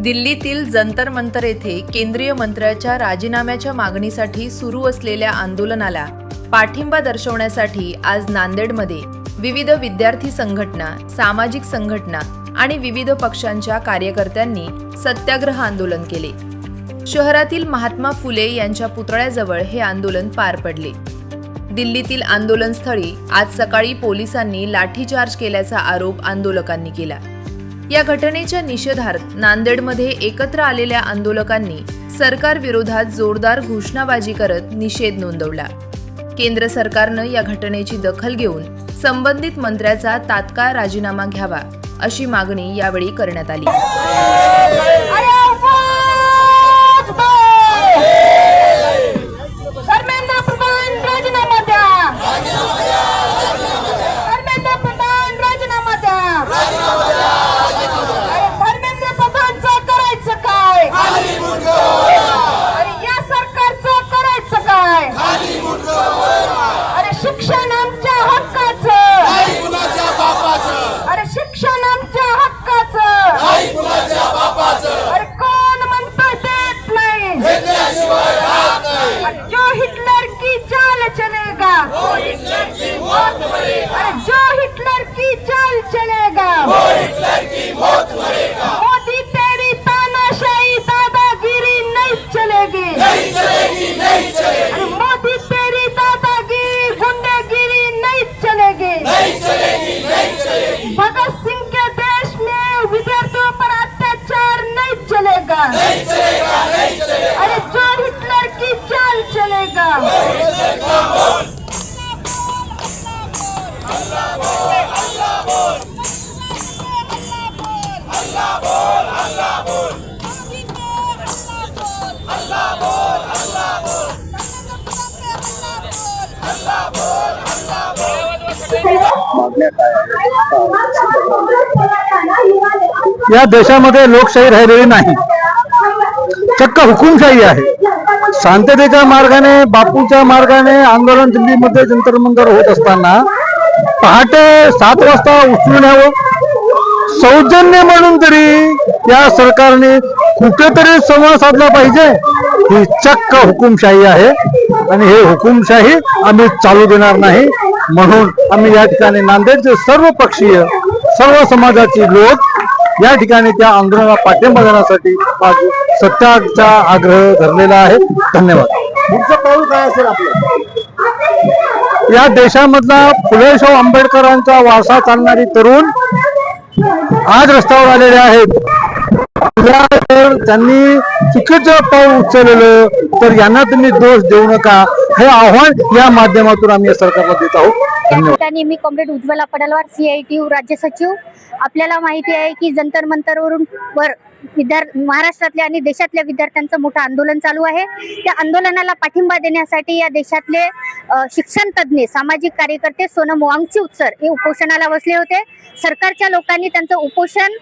दिल्लीतील जंतर मंतर येथे केंद्रीय मंत्र्याच्या राजीनाम्याच्या मागणीसाठी सुरू असलेल्या आंदोलनाला पाठिंबा दर्शवण्यासाठी आज नांदेडमध्ये विविध विद्यार्थी संघटना, सामाजिक संघटना आणि विविध पक्षांच्या कार्यकर्त्यांनी सत्याग्रह आंदोलन केले। शहरातील महात्मा फुले यांच्या पुतळ्याजवळ हे आंदोलन पार पडले। दिल्लीतील आंदोलनस्थळी आज सकाळी पोलिसांनी लाठीचार्ज केल्याचा आरोप आंदोलकांनी केला। या घटनेच्या निषेधार्थ नांदेडमध्ये एकत्र आलेल्या आंदोलकांनी सरकार विरोधात जोरदार घोषणाबाजी करत निषेध नोंदवला। केंद्र सरकारनं या घटनेची दखल घेऊन संबंधित मंत्र्याचा तात्काळ राजीनामा घ्यावा अशी मागणी यावेळी करण्यात आली। जो हिटलर की चाल चलेगा वो हिटलर की मौत मरेगा। मोदी तेरी तानाशाही दादागिरी नहीं चलेगी, नहीं चलेगी, नहीं चलेगी। मोदी तेरी दादागिरी गुंडागिरी नहीं चलेगी, नहीं चलेगी, नहीं चलेगी। भगत सिंह के देश में विद्यार्थियों पर अत्याचार नहीं चलेगा, नहीं चलेगा, नहीं चलेगा। अरे जो हिटलर की चाल चलेगा वो हिटलर का मौत। या देशामध्ये लोकशाही राहिलेली नाही, चक्क हुकुमशाही आहे। शांततेच्या मार्गाने, बापूच्या मार्गाने आंदोलन दिल्लीमध्ये जंतर मंतर होत असताना पहाटे 7 वाजता उचलून यावं, सौजन्य म्हणून तरी या सरकारने कुठेतरी संवाद साधला पाहिजे। ही चक्क हुकुमशाही आहे आणि हे हुकुमशाही आम्ही चालू देणार नाही। म्हणून आम्ही या ठिकाणी नांदेडचे सर्व पक्षीय, सर्व समाजाचे लोक या ठिकाणी त्या आंदोलनाला पाठिंबा देण्यासाठी सत्याचा आग्रह धरलेला आहे। धन्यवाद। पुढचं पाऊल काय असेल आपलं? या देशामधला फुले शाहू आंबेडकरांचा वारसा चालणारी तरुण आज रस्त्यावर आलेले आहेत। त्यांनी चुकीचं पाऊल उचललेलं तर यांना तुम्ही दोष देऊ नका, हे आव्हान या माध्यमातून आम्ही सरकारला देत आहोत। धन्यवाद। मी कॉम्रेड उज्ज्वला पडलवार, CITU राज्य सचिव। आपल्याला माहिती आहे की जंतर मंतरवरून महाराष्ट्रातल्या आणि देशातल्या विद्यार्थ्यांचं मोठं आंदोलन चालू आहे। त्या आंदोलनाला पाठिंबा देण्यासाठी या देशातले शिक्षण तज्ञ, सामाजिक कार्यकर्ते सोनम वांगचूक सर हे उपोषणाला बसले होते। सरकारच्या लोकांनी त्यांचं उपोषण,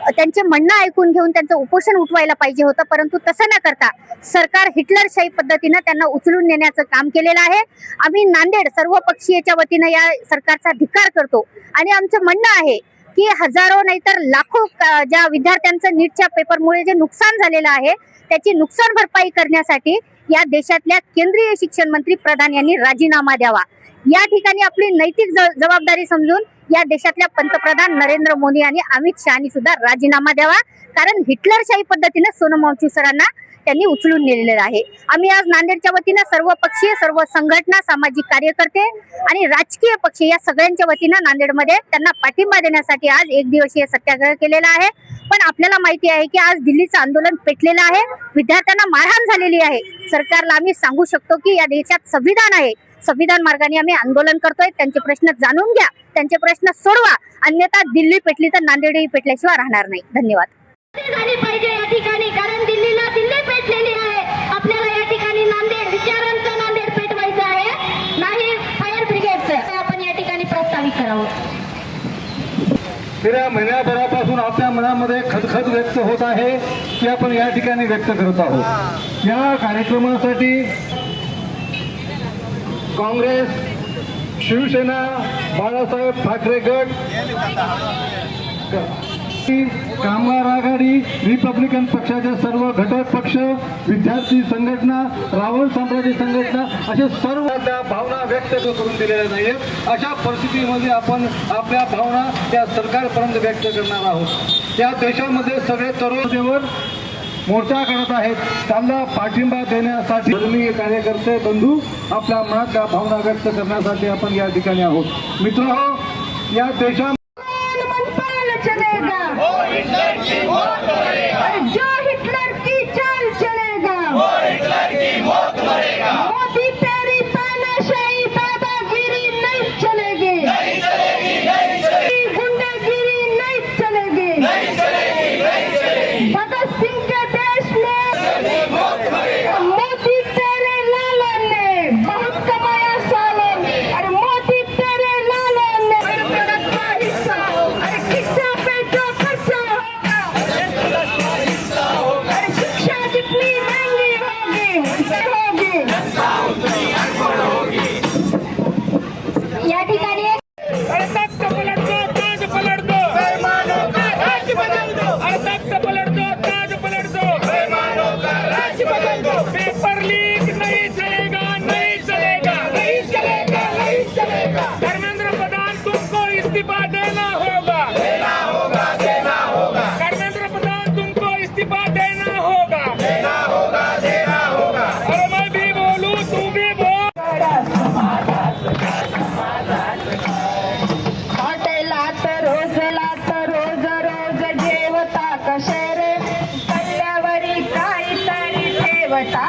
त्यांचे म्हणणं ऐकून घेऊन त्यांचं उपोषण उठवायला पाहिजे होतं, परंतु तसं न करता सरकार हिटलरशाही पद्धतीनं त्यांना उचलून नेण्याचं काम केलेलं आहे। आम्ही नांदेड सर्व पक्षीयच्या वतीनं या सरकारचा धिक्कार करतो आणि आमचं म्हणणं आहे की हजारो नाहीतर लाखो ज्या विद्यार्थ्यांचं नीटच्या पेपरमुळे जे नुकसान झालेलं आहे त्याची नुकसान भरपाई करण्यासाठी या देशातल्या केंद्रीय शिक्षण मंत्री प्रधान यांनी राजीनामा द्यावा। या ठिकाणी आपली नैतिक जबाबदारी समजून या देशातल्या पंतप्रधान नरेंद्र मोदी आणि अमित शहानी सुद्धा राजीनामा द्यावा, कारण हिटलरशाही पद्धतीने सोनम वांगचूक सरांना त्यांनी उचलून नेलेलं आहे। आम्ही आज नांदेडच्या वतीनं सर्व पक्षीय, सर्व संघटना, सामाजिक कार्यकर्ते आणि राजकीय पक्ष या सगळ्यांच्या वतीनं नांदेडमध्ये त्यांना पाठिंबा देण्यासाठी आज 1 दिवसीय सत्याग्रह केलेला आहे। पण आपल्याला माहिती आहे की आज दिल्लीचं आंदोलन पेटलेलं आहे, विद्यार्थ्यांना मारहाण झालेली आहे। सरकारला आम्ही सांगू शकतो की या देशात संविधान आहे, संविधान मार्गाने आम्ही आंदोलन करतोय। त्यांचे प्रश्न जाणून घ्या, त्यांचे प्रश्न सोडवा, अन्यथा दिल्ली पेटली तर नांदेडही पेटल्याशिवाय राहणार नाही। धन्यवाद। झाली पाहिजे या ठिकाणी, कारण दिल्लीला दिल्ली पेटलेली आहे। आपल्याला या ठिकाणी नांदेड विचारांचं नांदेड पेटवायचं आहे, नाही फायर ब्रिगेडचं। आपण या ठिकाणी प्रस्तावित करावं। गेल्या महिन्याभरापासून आपल्या मनामध्ये खदखद व्यक्त होत आहे की आपण या ठिकाणी व्यक्त करत आहोत। या कार्यक्रमासाठी काँग्रेस, शिवसेना, बाळासाहेब ठाकरे गट कामगार आघाडी, रिपब्लिकन पक्षाचे सर्व घटक पक्ष, विद्यार्थी संघटना, रावण साम्राज्य संघटना असे सर्व त्या भावना व्यक्त करून दिलेल्या नाहीत. अशा परिस्थितीमध्ये आपण आपल्या भावना त्या सरकारपर्यंत व्यक्त करणार आहोत. या देशामध्ये सगळे तरुण मोर्चा करत आहेत. त्यांना पाठिंबा देण्यासाठी धर्मीय कार्यकर्ते बंधू आपल्या मनातल्या भावना व्यक्त करण्यासाठी आपण या ठिकाणी आहोत. मित्रहो, या देशा मनपाल चलेगा, जो हिटलर की चाल चलेगा, मोदी तेरी तानाशाही दादागिरी नहीं चलेगी, गुंडागिरी नहीं चलेगी. भगत सिंह के देश में मोदी तेरे लाला ने बहुत कमाया सालों में. अरे मोदी तेरे लाला ने मेहनत का हिस्सा, अरे शिक्षा पे जो खर्चा होगा, अरे शिक्षा जितनी महंगी होगी या ठिकाणी अरे तख्त पलट दो, ताज पलट दो, बेईमानों का राज बदल दो. अरे तख्त पलट दो, ताज पलट दो, बेईमानों का राज बदल दो. पेपर लीक नहीं चलेगा, नहीं चलेगा, नहीं चलेगा, नहीं चलेगा. धर्मेंद्र प्रधान, तुमको इस्तीफा देना होगा, देना होगा, देना होगा. धर्मेंद्र प्रधान, तुमको इस्तीफा देना होगा, देना होगा, देना होगा. अरे मैं भी बोलूं, तू भी बोल. हॉटेलात रोज जेवता कशे रे, कल्ल्यावरी काहीतरी ठेवता